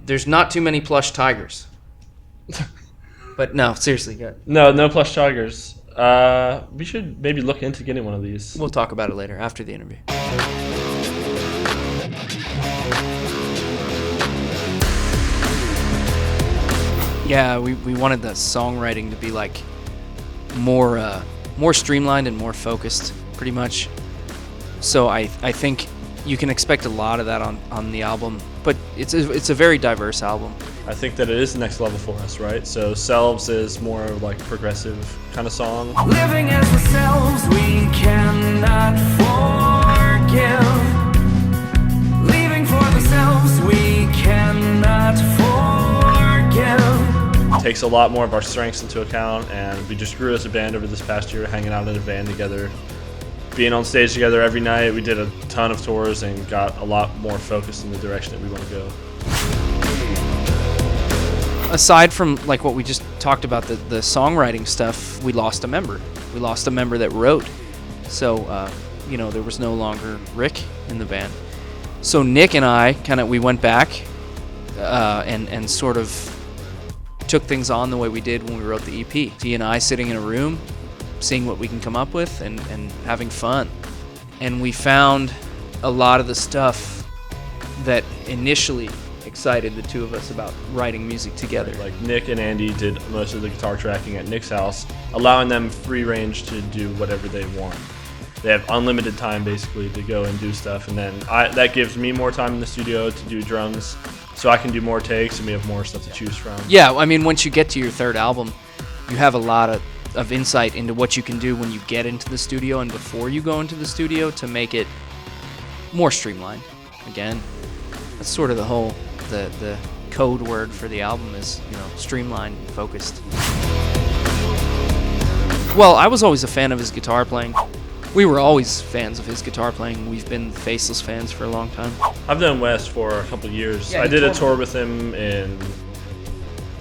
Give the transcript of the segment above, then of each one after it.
There's not too many plush tigers. But no, seriously, good. No plush tigers. We should maybe look into getting one of these. We'll talk about it later after the interview. Yeah, we wanted the songwriting to be like more streamlined and more focused, pretty much. So I think you can expect a lot of that on the album, but it's a very diverse album. I think that it is the next level for us, right? So Selves is more like progressive kind of song. Living as the selves we cannot forgive. Leaving for the selves we cannot forgive. It takes a lot more of our strengths into account, and we just grew as a band over this past year, hanging out in a van together, being on stage together every night. We did a ton of tours and got a lot more focused in the direction that we want to go. Aside from like what we just talked about, the songwriting stuff, we lost a member. We lost a member that wrote. So, there was no longer Rick in the band. So Nick and I we went back and sort of took things on the way we did when we wrote the EP. He and I sitting in a room, seeing what we can come up with and having fun. And we found a lot of the stuff that initially excited the two of us about writing music together. Like Nick and Andy did most of the guitar tracking at Nick's house, allowing them free range to do whatever they want. They have unlimited time basically to go and do stuff, and then that gives me more time in the studio to do drums, so I can do more takes and we have more stuff to choose from. Yeah, I mean, once you get to your third album, you have a lot of insight into what you can do when you get into the studio and before you go into the studio to make it more streamlined. Again, that's sort of the whole the code word for the album is, streamlined and focused. Well, I was always a fan of his guitar playing. We were always fans of his guitar playing. We've been Faceless fans for a long time. I've known Wes for a couple of years. Yeah, I did a tour with him in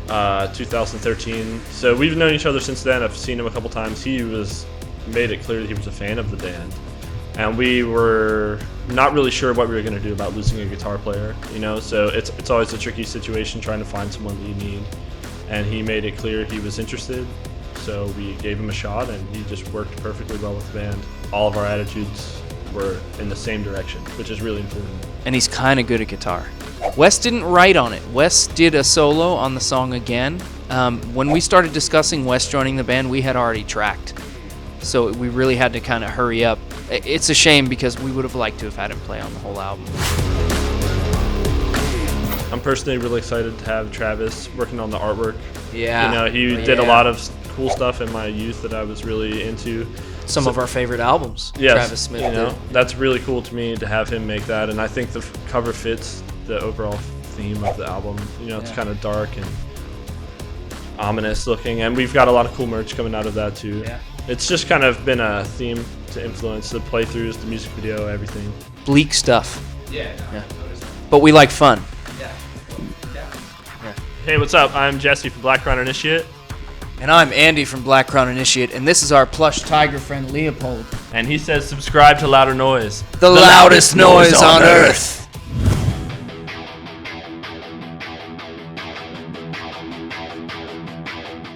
2013. So we've known each other since then. I've seen him a couple times. He made it clear that he was a fan of the band. And we were not really sure what we were going to do about losing a guitar player, so it's always a tricky situation trying to find someone that you need. And he made it clear he was interested, so we gave him a shot, and he just worked perfectly well with the band. All of our attitudes were in the same direction, which is really important. And he's kind of good at guitar. Wes didn't write on it. Wes did a solo on the song Again. When we started discussing Wes joining the band, we had already tracked. So we really had to kind of hurry up. It's a shame because we would have liked to have had him play on the whole album. I'm personally really excited to have Travis working on the artwork. Yeah. He did a lot of cool stuff in my youth that I was really into. Some of our favorite albums, yes, Travis Smith did. That's really cool to me to have him make that, and I think the cover fits the overall theme of the album. It's kind of dark and ominous looking, and we've got a lot of cool merch coming out of that too. Yeah. It's just kind of been a theme to influence the playthroughs, the music video, everything. Bleak stuff. Yeah. But we like fun. Yeah. Hey, what's up? I'm Jesse from Black Crown Initiate. And I'm Andy from Black Crown Initiate, and this is our plush tiger friend Leopold. And he says subscribe to Louder Noise. The loudest noise on earth.